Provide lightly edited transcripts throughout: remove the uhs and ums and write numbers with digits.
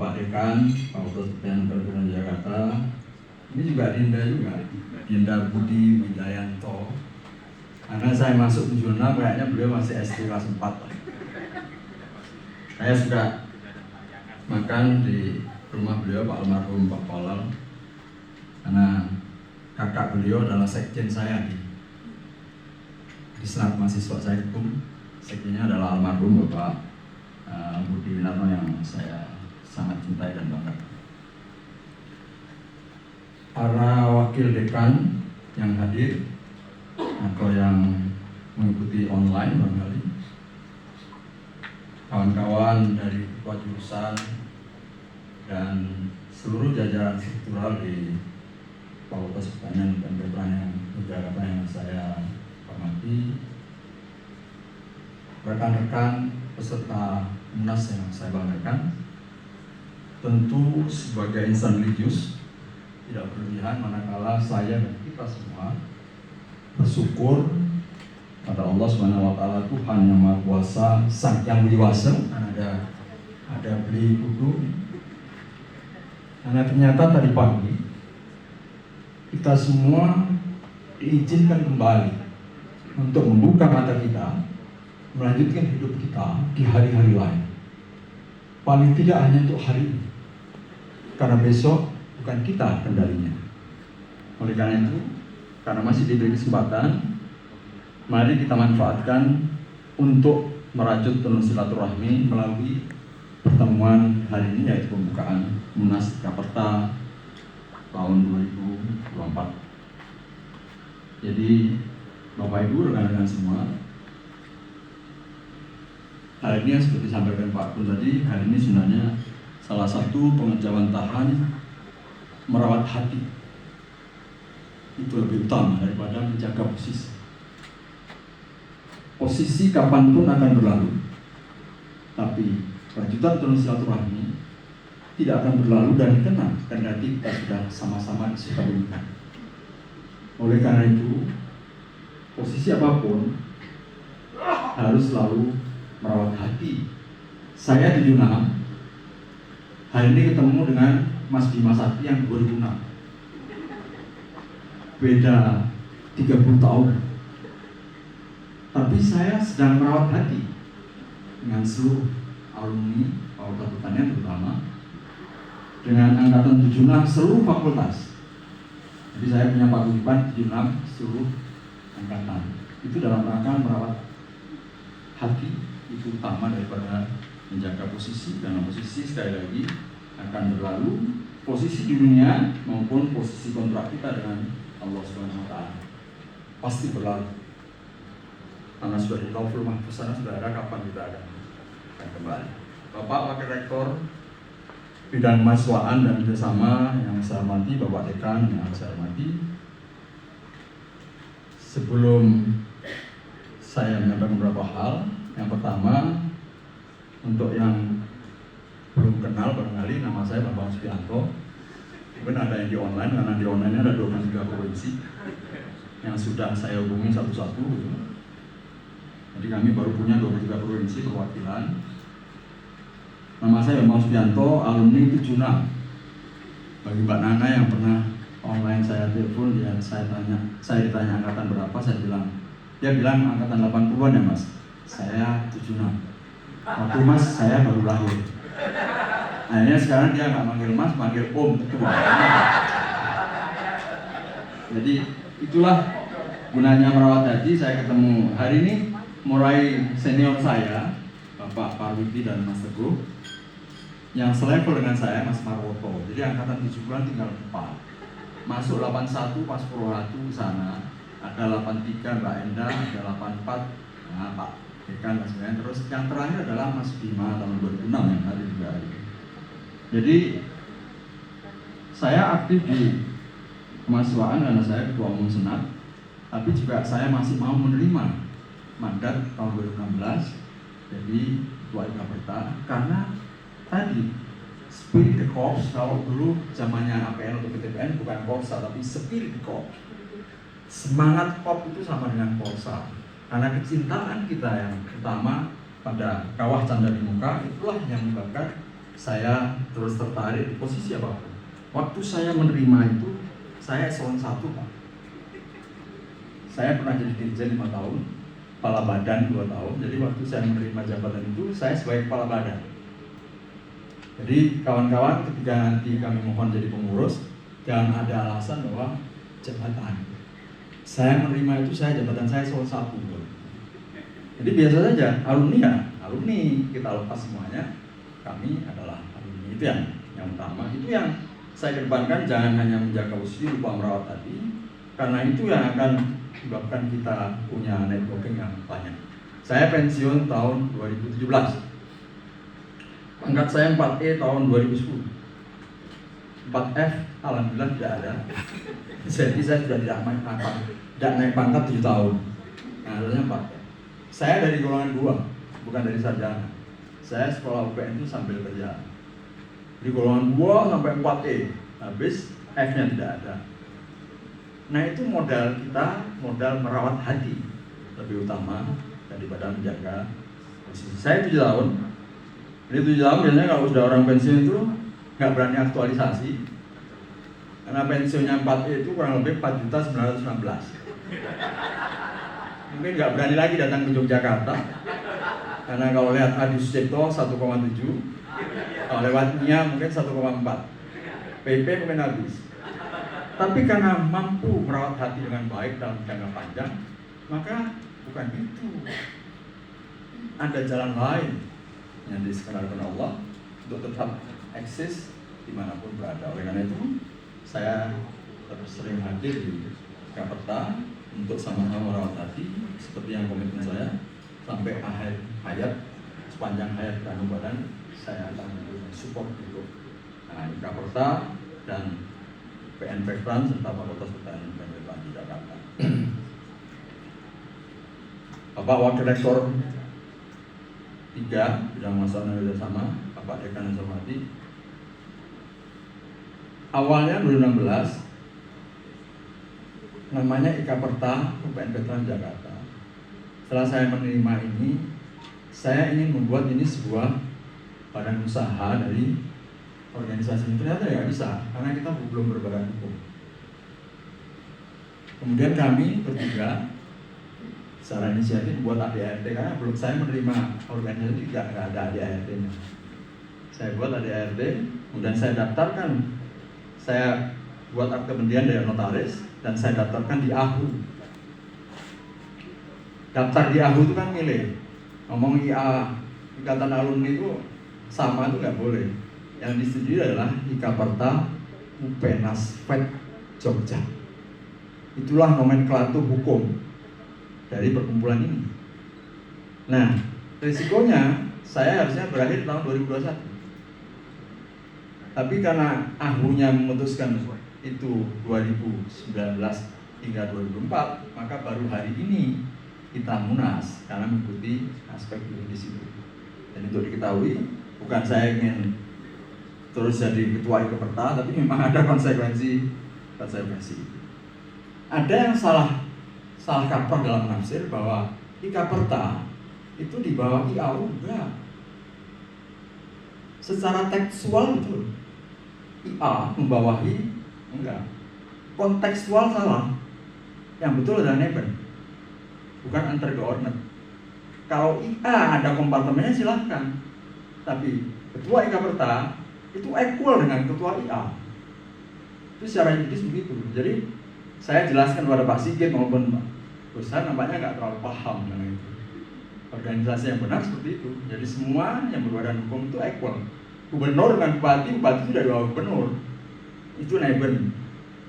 Bapak Dekan Fakultas Pertanian Perkebunan Jakarta. Ini juga Dinda Budi Wijayanto. Karena saya masuk 76, kayaknya beliau masih SD kelas 4. Saya sudah makan di rumah beliau, Pak almarhum Pak Polal. Karena kakak beliau adalah sekjen saya di Senat Mahasiswa saya hukum. Sekjennya adalah almarhum Bapak Budi Winarno yang saya sangat cintai dan banggakan. Para wakil dekan yang hadir atau yang mengikuti online barangkali, kawan-kawan dari ketua jurusan dan seluruh jajaran struktural di Fakultas Pertanian dan Perkebunan Jakarta yang saya hormati, rekan-rekan peserta Munas yang saya banggakan, tentu sebagai insan religius tidak berlebihan manakala saya dan kita semua bersyukur pada Allah Subhanahu wa taala, Tuhan yang Maha Kuasa, Sang Yang Wiwasa. Ada beli kudu. Karena ternyata tadi pagi kita semua diizinkan kembali untuk membuka mata kita, melanjutkan hidup kita di hari-hari lain. Paling tidak hanya untuk hari ini, karena besok bukan kita kendalinya. Oleh karena itu, karena masih diberi kesempatan, mari kita manfaatkan untuk merajut tali silaturahmi melalui pertemuan hari ini, yaitu pembukaan Munas Jakarta tahun 2024. Jadi, Bapak Ibu, rekan-rekan semua, hari ini seperti disampaikan Pak Kun tadi, hari ini sebenarnya salah satu pengejawantahan merawat hati. Itu lebih utama daripada menjaga posisi. Posisi kapanpun akan berlalu, tapi rajutan tali silaturahmi tidak akan berlalu dan dikenang karena kita sudah sama-sama disukabumi. Oleh karena itu, posisi apapun harus selalu merawat hati. Saya di Junam hari ini ketemu dengan Mas Bima Sakti yang 2006, beda 30 tahun. Tapi saya sedang merawat hati dengan seluruh alumni Fakultas Pertanian, terutama dengan angkatan 76 seluruh fakultas. Jadi saya punya paguyuban 76 seluruh angkatan. Itu dalam rangka merawat hati, itu utama daripada menjaga posisi. Karena posisi sekali lagi akan berlalu, posisi di dunia maupun posisi kontrak kita dengan Allah Subhanahu wa taala pasti berlalu. Karena sudah di Lauhul Mahfuz sana sudah ada kapan kita akan kembali. Bapak Wakil Rektor Bidang Mahasiswaan dan Kerjasama yang saya hormati, Bapak Dekan yang saya hormati, sebelum saya menyampaikan beberapa hal, yang pertama, untuk yang belum kenal barangkali, nama saya Bambang Supianto. Mungkin ada yang di online, karena di online ada 23 provinsi yang sudah saya hubungi satu-satu gitu. Jadi kami baru punya 23 provinsi perwakilan. Nama saya Bambang Supianto, alumni 76. Bagi Mbak Nana yang pernah online saya telepon, saya ditanya angkatan berapa, dia bilang angkatan 80-an ya Mas. Saya 76. Waktu Mas saya baru lahir. Akhirnya sekarang dia nggak manggil Mas, manggil Om Ketua. Jadi itulah gunanya merawat hati. Saya ketemu hari ini mulai senior saya, Bapak Parwiti dan Mas Teguh, yang selevel dengan saya, Mas Marwoto. Jadi angkatan 70-an tinggal 4. Masuk 81 Mas Purwatu sana, ada 83 Mbak Endah, ada 84 nah, Pak Dekan dan sebagainya. Terus yang terakhir adalah Mas Bima tahun 2006 yang hari juga hari. Jadi saya aktif di kemahasiswaan karena saya Ketua Umum Senat, tapi juga saya masih mau menerima mandat tahun 2016 jadi Ketua IKAPERTA, karena tadi spirit the corps, kalau dulu zamannya APN atau PTPN bukan korsa tapi spirit the corps. Semangat corps itu sama dengan korsa. Karena kecintaan kita yang pertama pada kawah canda di muka, itulah yang menyebabkan saya terus tertarik di posisi apapun. Waktu saya menerima itu, saya eselon 1 Pak. Saya pernah jadi dirjen 5 tahun, kepala badan 2 tahun. Jadi waktu saya menerima jabatan itu, saya sebagai kepala badan. Jadi kawan-kawan, ketika nanti kami mohon jadi pengurus, jangan ada alasan bahwa jabatan. Saya menerima itu, jabatan saya eselon 1. Jadi biasa saja, alumni kita lepas semuanya. Kami adalah alumni, itu yang utama. Itu yang saya kedepankan, jangan hanya menjaga usia, lupa merawat hati. Karena itu yang akan menyebabkan kita punya networking yang banyak. Saya pensiun tahun 2017. Pangkat saya 4E tahun 2010. 4F alhamdulillah tidak ada. Jadi saya sudah tidak naik pangkat 7 tahun. Nah, harusnya 4F. Saya dari golongan 2, bukan dari sarjana. Saya sekolah UPN itu sambil kerja. Di golongan 2 sampai 4E, habis F-nya tidak ada. Nah itu modal kita, modal merawat hati lebih utama daripada menjaga posisi. Saya 7 tahun. Jadi 7 tahun biasanya kalau sudah orang pensiun itu nggak berani aktualisasi. Karena pensiunnya 4E itu kurang lebih 4.916. Mungkin nggak berani lagi datang ke Yogyakarta. Karena kalau lihat Adi Sucipto 1,7, kalau lewat Nia mungkin 1,4, PP mungkin habis. Tapi karena mampu merawat hati dengan baik dalam jangka panjang, maka bukan itu. Ada jalan lain yang disekenalkan Allah untuk tetap eksis dimanapun berada. Oleh karena itu, saya terus sering hadir di Jakarta untuk sama-sama merawat hati, seperti yang komitmen saya. Sampai akhir hayat, sepanjang hayat Kanu Badan, saya akan support untuk Jakarta dan PN Pekran serta Fakultas Pertanian dan Pertanian di Jakarta. Bapak Wakil Rektor 3 bidang masalah kerjasama, Bapak Dekan yang saya hormati. Awalnya 2016 namanya Ikaperta UPN Veteran Jakarta. Setelah saya menerima ini, saya ingin membuat ini sebuah badan usaha dari organisasi ini. Ternyata ya bisa, karena kita belum berbadan hukum. Kemudian kami bertiga secara inisiatif buat ADART, karena belum saya menerima organisasi tidak ada ADART-nya. Saya buat ADART, kemudian saya daftarkan, saya buat akte pendidikan dari notaris, dan saya daftarkan di AHU. Daftar di AHU itu kan milih, ngomong IA, Ikatan Alumni itu sama itu nggak boleh. Yang disetujui adalah Ikaperta UPENASFET Jogja. Itulah nomenklatur hukum dari perkumpulan ini. Nah, risikonya saya harusnya berakhir tahun 2021. Tapi karena AHU-nya memutuskan itu 2019 hingga 2024, maka baru hari ini kita munas karena mengikuti aspek yuridis itu. Dan untuk diketahui, bukan saya ingin terus jadi ketua Ikaperta, tapi memang ada konsekuensi. Ada yang salah kaprah dalam nafsir bahwa Ikaperta itu di bawah IAU, enggak. Secara tekstual betul, IA membawahi, enggak. Kontekstual salah. Yang betul adalah neben, bukan undergeordnet. Kalau IA ada kompartemennya silahkan, tapi ketua Ikaperta itu equal dengan ketua IA. Itu secara yuridis begitu. Jadi saya jelaskan kepada Pak Sigit maupun Pak Besar, nampaknya nggak terlalu paham dengan itu. Organisasi yang benar seperti itu. Jadi semua yang berbadan hukum itu equal. Gubernur dengan bupati itu dari bawah gubernur. Itu neben.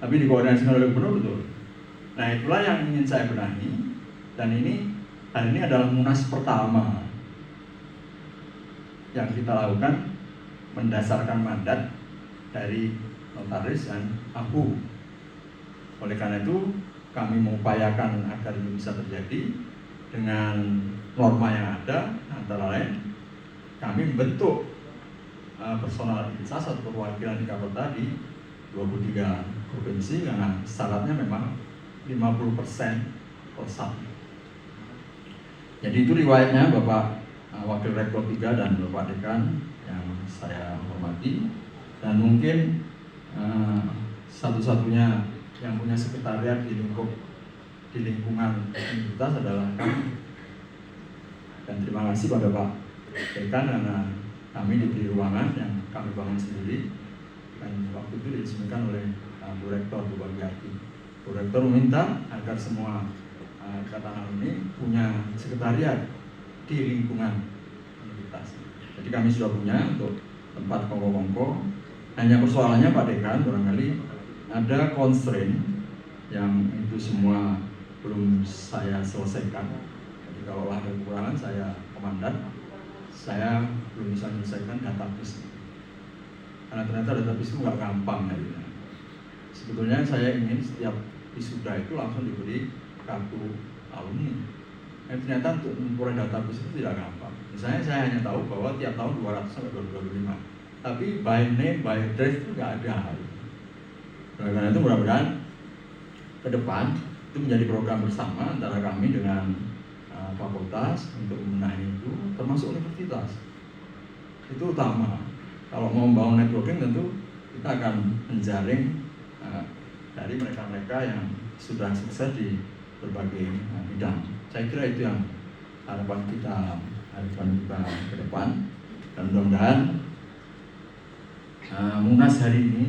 Tapi dikoordinasikan oleh gubernur betul. Nah itulah yang ingin saya benahi. Dan hari ini adalah munas pertama yang kita lakukan mendasarkan mandat dari notaris dan AHU. Oleh karena itu kami mengupayakan agar ini bisa terjadi dengan norma yang ada, antara lain kami membentuk personal identitas atau perwakilan di Ikaperta di 23 provinsi, karena syaratnya memang 50% persat. Jadi itu riwayatnya Bapak Wakil Rektor 3 dan Bapak Dekan yang saya hormati, dan mungkin satu-satunya yang punya sekretariat di lingkungan universitas adalah kami. Dan terima kasih pada Pak Dekan karena kami diberi ruangan yang kami bangun sendiri, dan waktu itu diresmikan oleh Bu Rektor Bu Bagiati. Bu Rektor meminta agar semua ikatan alumni punya sekretariat di lingkungan universitas. Jadi kami sudah punya untuk tempat kongko-kongko. Hanya persoalannya Pak Dekan barangkali ada constraint yang itu semua belum saya selesaikan. Jadi kalau ada kekurangan saya komandan, saya belum bisa menyelesaikan database. Karena ternyata database itu nggak gampang ya. Sebetulnya saya ingin setiap wisuda itu langsung diberi kartu alumni. Ternyata untuk memperoleh database itu tidak gampang. Misalnya saya hanya tahu bahwa tiap tahun 200 sampai 225, tapi by name, by address itu nggak ada. Karena itu mudah-mudahan ke depan itu menjadi program bersama antara kami dengan fakultas untuk membenahi itu, termasuk universitas. Itu utama. Kalau mau membangun networking tentu kita akan menjaring dari mereka-mereka yang sudah sukses di berbagai bidang. Saya kira itu yang harapan kita ke depan. Dan mudah-mudahan Munas hari ini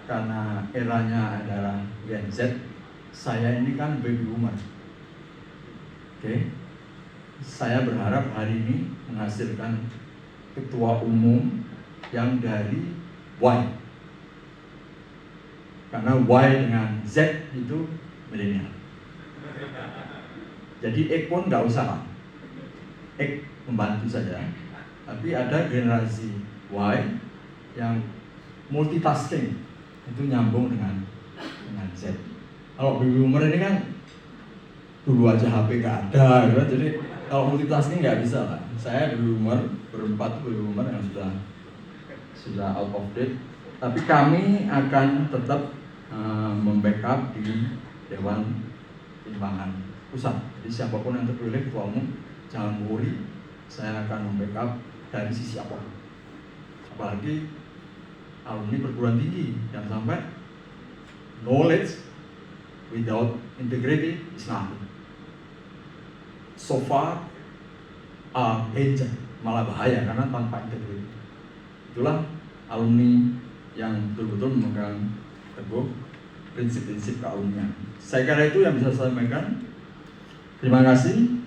karena eranya adalah Gen Z, saya ini kan baby boomer. Oke. Saya berharap hari ini menghasilkan ketua umum yang dari Y. Karena Y dengan Z itu milenial. Jadi X pun nggak usah lah. X membantu saja. Tapi ada generasi Y yang multitasking, itu nyambung dengan Z. Kalau baby boomer ini kan dulu aja HP nggak ada, gitu. Jadi kalau multitasking nggak bisa lah. Saya baby boomer, berempat baby boomer yang sudah out of date. Tapi kami akan tetap membackup di Dewan Timbangan Pusat. Jadi siapapun yang terpilih ketua umum, jangan worry, saya akan membackup dari sisi apapun. Apalagi alumni perguruan tinggi, yang sampai knowledge without integrity is nothing. So far, danger, malah bahaya karena tanpa integrity. Itulah alumni yang betul-betul memegang teguh prinsip-prinsip kealumnian. Saya kira itu yang bisa saya sampaikan. Terima kasih.